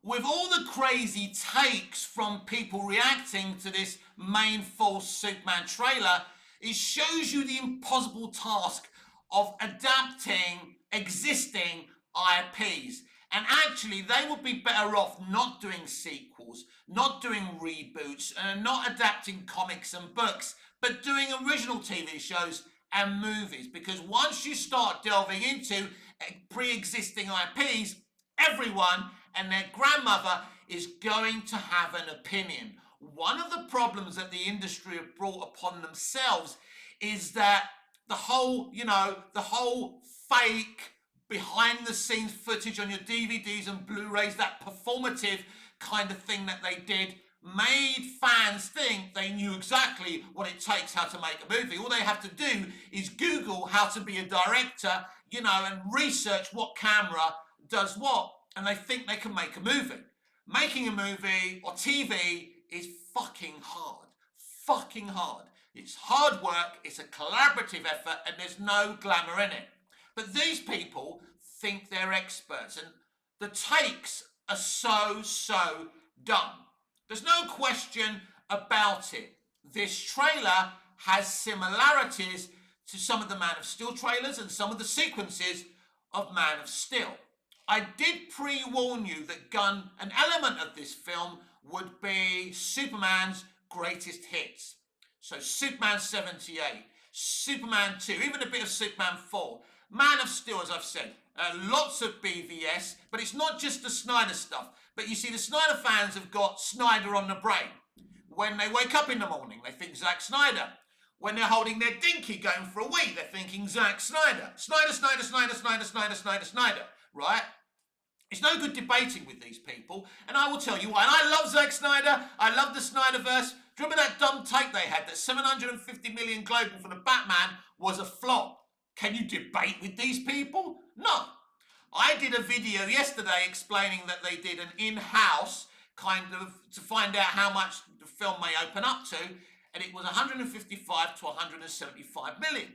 with all the crazy takes from people reacting to this main false Superman trailer, it shows you the impossible task of adapting existing IPs. And actually, they would be better off not doing sequels, not doing reboots, and not adapting comics and books, but doing original TV shows and movies. Because once you start delving into pre-existing IPs, everyone and their grandmother is going to have an opinion. One of the problems that the industry have brought upon themselves is that the whole fake behind the scenes footage on your DVDs and Blu-rays, that performative kind of thing that they did, made fans think they knew exactly what it takes how to make a movie. All they have to do is Google how to be a director, and research what camera does what, and they think they can make a movie. Making a movie or TV is fucking hard. Fucking hard. It's hard work, it's a collaborative effort, and there's no glamour in it. But these people think they're experts, and the takes are so dumb. There's no question about it. This trailer has similarities to some of the Man of Steel trailers and some of the sequences of Man of Steel. I did pre-warn you that an element of this film would be Superman's greatest hits. So Superman 78, Superman 2, even a bit of Superman 4. Man of Steel, as I've said, lots of BVS, but it's not just the Snyder stuff. But you see, the Snyder fans have got Snyder on the brain. When they wake up in the morning, they think Zack Snyder. When they're holding their dinky going for a wee, they're thinking Zack Snyder. Snyder, right? It's no good debating with these people, and I will tell you why. And I love Zack Snyder. I love the Snyderverse. Do you remember that dumb take they had that 750 million global for the Batman was a flop? Can you debate with these people? No. I did a video yesterday explaining that they did an in-house kind of to find out how much the film may open up to, and it was 155 to 175 million.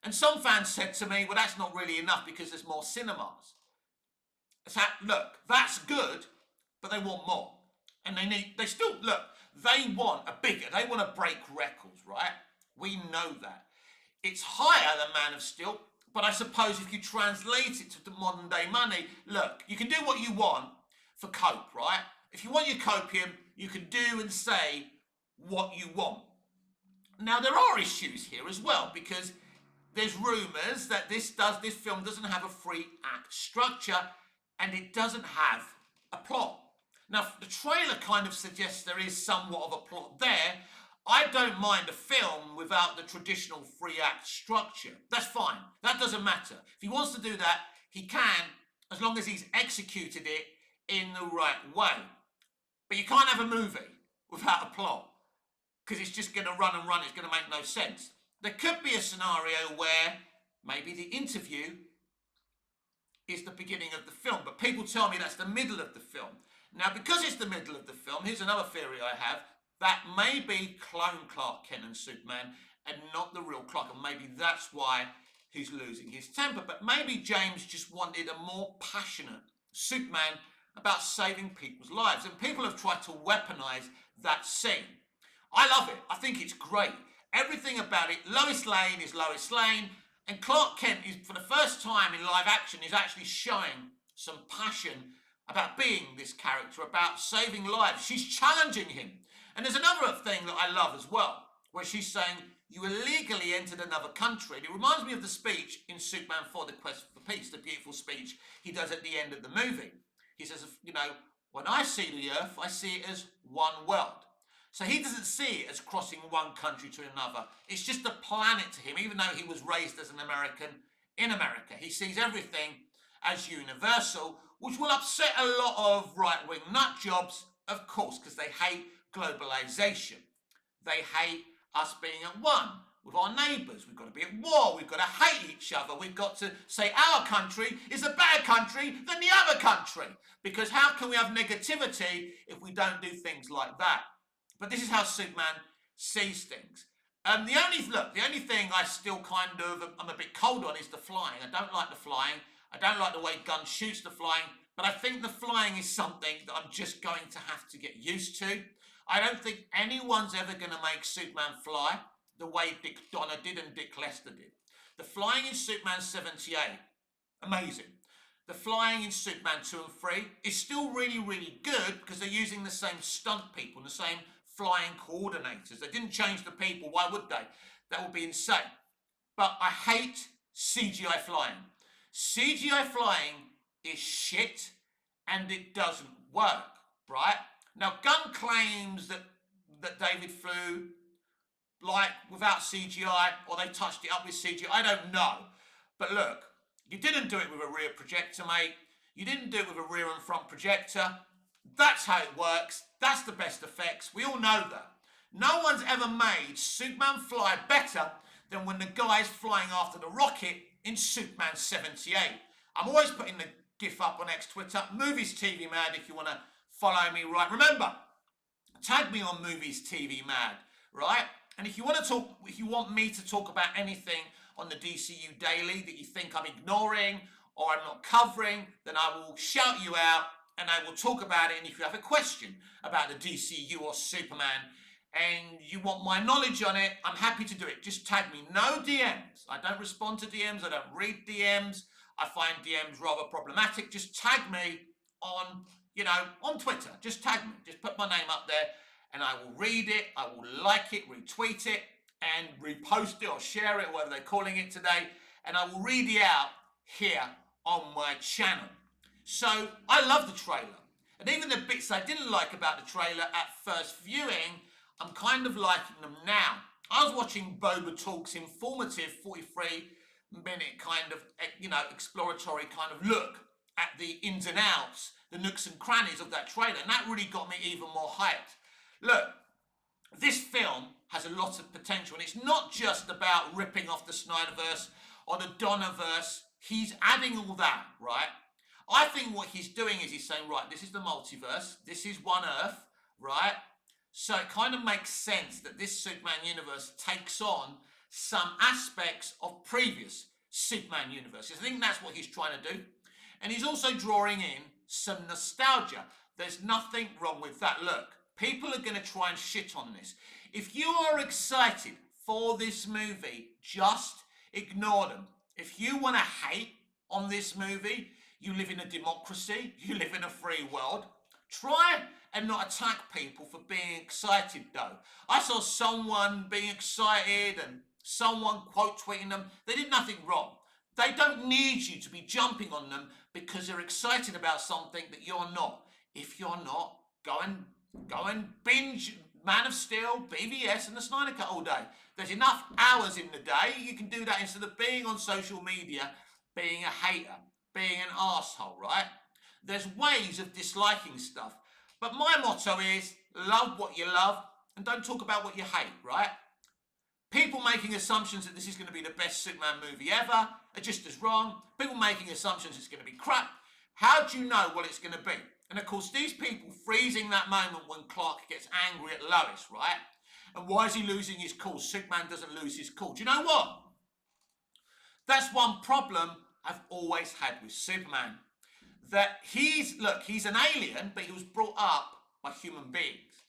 And some fans said to me, well, that's not really enough because there's more cinemas. So, look, that's good, but they want more. And they want a bigger, they want to break records, right? We know that. It's higher than Man of Steel, but I suppose if you translate it to the modern day money, look, you can do what you want for cope, right? If you want your copium, you can do and say what you want. Now, there are issues here as well, because there's rumours that this film doesn't have a free act structure, and it doesn't have a plot. Now, the trailer kind of suggests there is somewhat of a plot there. I don't mind a film without the traditional free act structure. That's fine. That doesn't matter. If he wants to do that, he can, as long as he's executed it in the right way. But you can't have a movie without a plot, because it's just going to run and run. It's going to make no sense. There could be a scenario where maybe the interview is the beginning of the film, but people tell me that's the middle of the film. Now, because it's the middle of the film, here's another theory I have. That may be clone Clark Kent and Superman and not the real Clark, and maybe that's why he's losing his temper. But maybe James just wanted a more passionate Superman about saving people's lives, and people have tried to weaponize that scene. I love it. I think it's great. Everything about it. Lois Lane is Lois Lane, and Clark Kent is, for the first time in live action, is actually showing some passion about being this character, about saving lives. She's challenging him. And there's another thing that I love as well, where she's saying, you illegally entered another country. And it reminds me of the speech in Superman 4, The Quest for Peace, the beautiful speech he does at the end of the movie. He says, when I see the Earth, I see it as one world. So he doesn't see it as crossing one country to another. It's just a planet to him, even though he was raised as an American in America. He sees everything as universal, which will upset a lot of right-wing nut jobs, of course, because they hate globalization. They hate us being at one with our neighbours. We've got to be at war. We've got to hate each other. We've got to say our country is a better country than the other country. Because how can we have negativity if we don't do things like that? But this is how Superman sees things. The only thing I still I'm a bit cold on is the flying. I don't like the flying. I don't like the way Gunn shoots the flying. But I think the flying is something that I'm just going to have to get used to. I don't think anyone's ever going to make Superman fly the way Dick Donner did and Dick Lester did. The flying in Superman 78, amazing. The flying in Superman 2 and 3 is still really, really good because they're using the same stunt people, the same flying coordinators. They didn't change the people. Why would they? That would be insane. But I hate CGI flying. CGI flying is shit and it doesn't work, right? Now, Gunn claims that David flew like without CGI or they touched it up with CGI. I don't know. But look, you didn't do it with a rear projector, mate. You didn't do it with a rear and front projector. That's how it works. That's the best effects. We all know that. No one's ever made Superman fly better than when the guy's flying after the rocket in Superman 78. I'm always putting the GIF up on X Twitter. Movies TV Mad if you want to follow me, right? Remember, tag me on Movies TV Mad, right? And if you want to talk, if you want me to talk about anything on the DCU Daily that you think I'm ignoring or I'm not covering, then I will shout you out and I will talk about it. And if you have a question about the DCU or Superman and you want my knowledge on it, I'm happy to do it. Just tag me. No DMs. I don't respond to DMs. I don't read DMs. I find DMs rather problematic. Just tag me on, on Twitter. Just tag me. Just put my name up there and I will read it. I will like it, retweet it, and repost it or share it, whatever they're calling it today. And I will read it out here on my channel. So I love the trailer. And even the bits I didn't like about the trailer at first viewing, I'm kind of liking them now. I was watching Boba Talk's informative 43-minute kind of, exploratory kind of look at the ins and outs, the nooks and crannies of that trailer, and that really got me even more hyped. Look, this film has a lot of potential, and it's not just about ripping off the Snyderverse or the Donnerverse. He's adding all that, right? I think what he's doing is he's saying, right, this is the multiverse, this is one Earth, right? So it kind of makes sense that this Superman universe takes on some aspects of previous Superman universes. I think that's what he's trying to do. And he's also drawing in some nostalgia. There's nothing wrong with that. Look, people are going to try and shit on this. If you are excited for this movie, just ignore them. If you want to hate on this movie, you live in a democracy, you live in a free world. Try and not attack people for being excited though. I saw someone being excited and someone quote tweeting them. They did nothing wrong. They don't need you to be jumping on them because they're excited about something that you're not. If you're not, go and binge Man of Steel, BVS and the Snyder Cut all day. There's enough hours in the day. You can do that instead of being on social media, being a hater, being an arsehole, right? There's ways of disliking stuff. But my motto is love what you love and don't talk about what you hate, right? People making assumptions that this is going to be the best Superman movie ever are just as wrong. People making assumptions it's going to be crap. How do you know what it's going to be? And of course, these people freezing that moment when Clark gets angry at Lois, right? And why is he losing his cool? Superman doesn't lose his cool. Do you know what? That's one problem I've always had with Superman. That he's an alien, but he was brought up by human beings.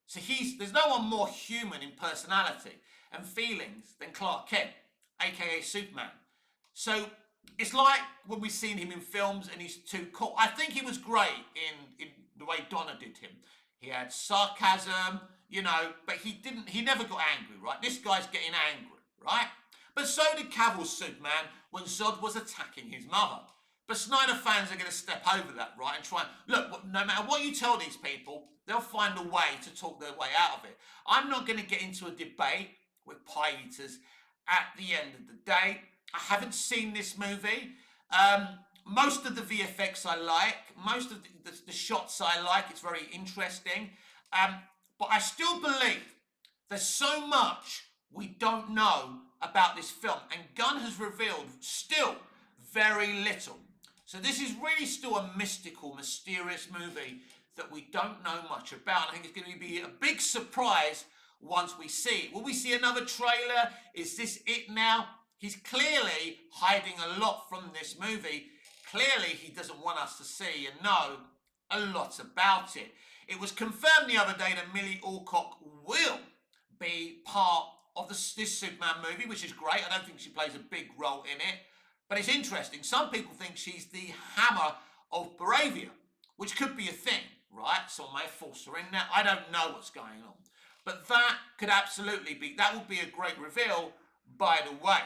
So there's no one more human in personality and feelings than Clark Kent, aka Superman. So it's like when we've seen him in films and he's too cool. I think he was great in the way Donner did him. He had sarcasm, but he never got angry, right? This guy's getting angry, right? But so did Cavill's Superman when Zod was attacking his mother. But Snyder fans are going to step over that, right? And try and, look, no matter what you tell these people, they'll find a way to talk their way out of it. I'm not going to get into a debate with pie eaters at the end of the day. I haven't seen this movie. Most of the VFX I like. Most of the shots I like. It's very interesting. But I still believe there's so much we don't know about this film. And Gunn has revealed still very little. So this is really still a mystical, mysterious movie that we don't know much about. I think it's going to be a big surprise once we see it. Will we see another trailer? Is this it now? He's clearly hiding a lot from this movie. clearly he doesn't want us to see and know a lot about it. It was confirmed the other day that Millie Alcock will be part of this Superman movie, which is great. I don't think she plays a big role in it, but it's interesting. Some people think she's the Hammer of Baravia, which could be a thing, right? Someone may have forced her in there. I don't know what's going on. But that could absolutely be, that would be a great reveal, by the way.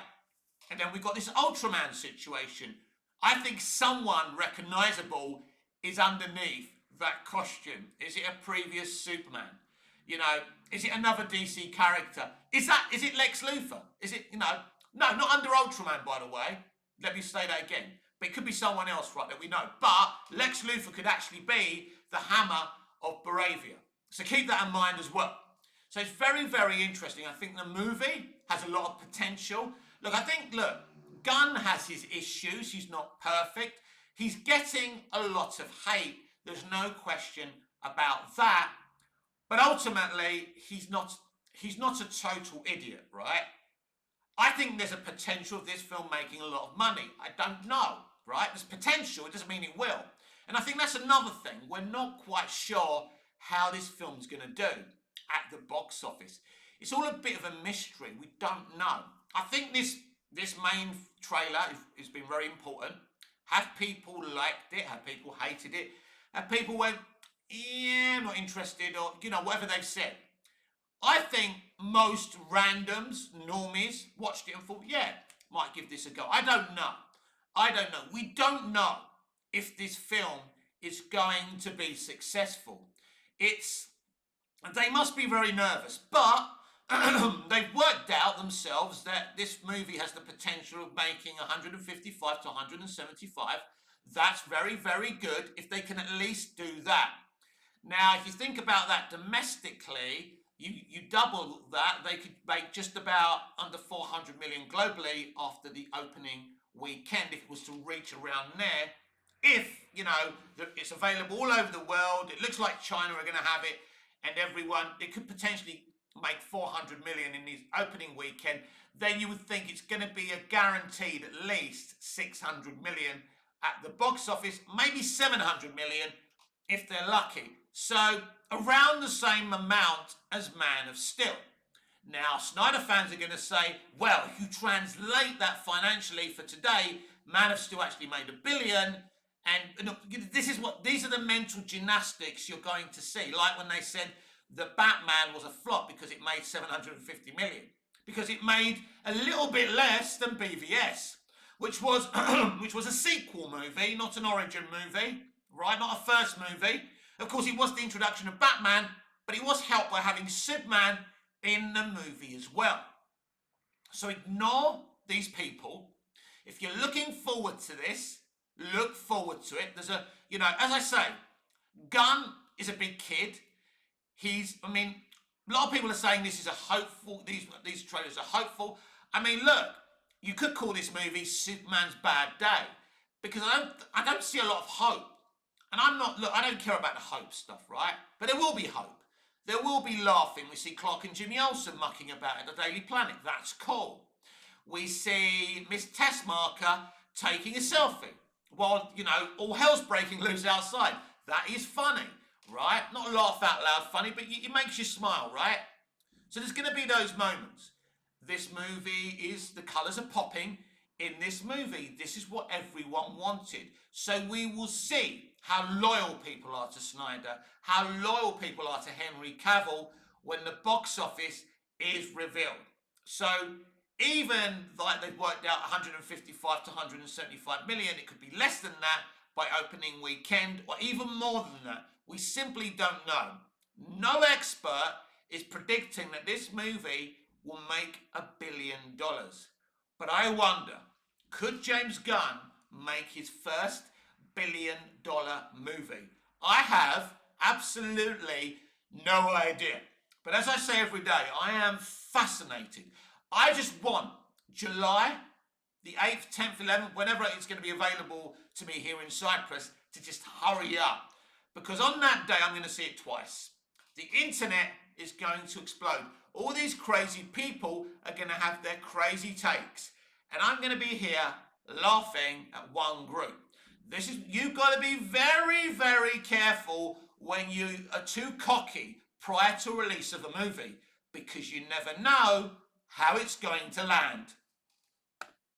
And then we've got this Ultraman situation. I think someone recognisable is underneath that costume. Is it a previous Superman? You know, is it another DC character? Is it Lex Luthor? Is it, no, not under Ultraman, by the way. Let me say that again. But it could be someone else, right, that we know. But Lex Luthor could actually be the Hammer of Baravia. So keep that in mind as well. So it's very, very interesting. I think the movie has a lot of potential. Look, Gunn has his issues. He's not perfect. He's getting a lot of hate. There's no question about that. But ultimately, he's not a total idiot, right? I think there's a potential of this film making a lot of money. I don't know, right? There's potential. It doesn't mean it will. And I think that's another thing. We're not quite sure how this film's going to do at the box office. It's all a bit of a mystery. We don't know. I think this main trailer has been very important. Have people liked it? Have people hated it? Have people went, yeah, I'm not interested, or, you know, whatever they've said. I think most randoms, normies, watched it and thought, yeah, might give this a go. I don't know. We don't know if this film is going to be successful. They must be very nervous, but they've worked out themselves that this movie has the potential of making 155 to 175. That's very, very good if they can at least do that. Now, if you think about that domestically, you double that, they could make just about under 400 million globally after the opening weekend if it was to reach around there. If, you know, it's available all over the world, it looks like China are going to have it, and everyone, it could potentially make 400 million in this opening weekend, then you would think it's going to be a guaranteed at least 600 million at the box office, maybe 700 million if they're lucky. So around the same amount as Man of Steel. Now, Snyder fans are going to say, well, if you translate that financially for today, Man of Steel actually made $1 billion. And these are the mental gymnastics you're going to see. Like when they said the Batman was a flop because it made 750 million. Because it made a little bit less than BVS, which was a sequel movie, not an origin movie, right? Not a first movie. Of course, it was the introduction of Batman, but it was helped by having Superman in the movie as well. So ignore these people. If you're looking forward to this, look forward to it. There's as I say, Gunn is a big kid. A lot of people are saying this is a hopeful, these trailers are hopeful. I mean, look, you could call this movie Superman's Bad Day, because I don't see a lot of hope. And I don't care about the hope stuff, right? But there will be hope. There will be laughing. We see Clark and Jimmy Olsen mucking about at the Daily Planet. That's cool. We see Miss Tessmarker taking a selfie while, all hell's breaking loose outside. That is funny, right? Not laugh out loud funny, but it makes you smile, right? So there's going to be those moments. This movie the colours are popping in this movie. This is what everyone wanted. So we will see how loyal people are to Snyder, how loyal people are to Henry Cavill when the box office is revealed. So even like they've worked out 155 to 175 million, it could be less than that by opening weekend, or even more than that. We simply don't know. No expert is predicting that this movie will make $1 billion. But I wonder, could James Gunn make his first $1 billion movie? I have absolutely no idea. But as I say every day, I am fascinated. I just want July the 8th, 10th, 11th, whenever it's going to be available to me here in Cyprus, to just hurry up. Because on that day, I'm going to see it twice. The internet is going to explode. All these crazy people are going to have their crazy takes. And I'm going to be here laughing at one group. This is, you've got to be very, very careful when you are too cocky prior to release of a movie, because you never know how it's going to land.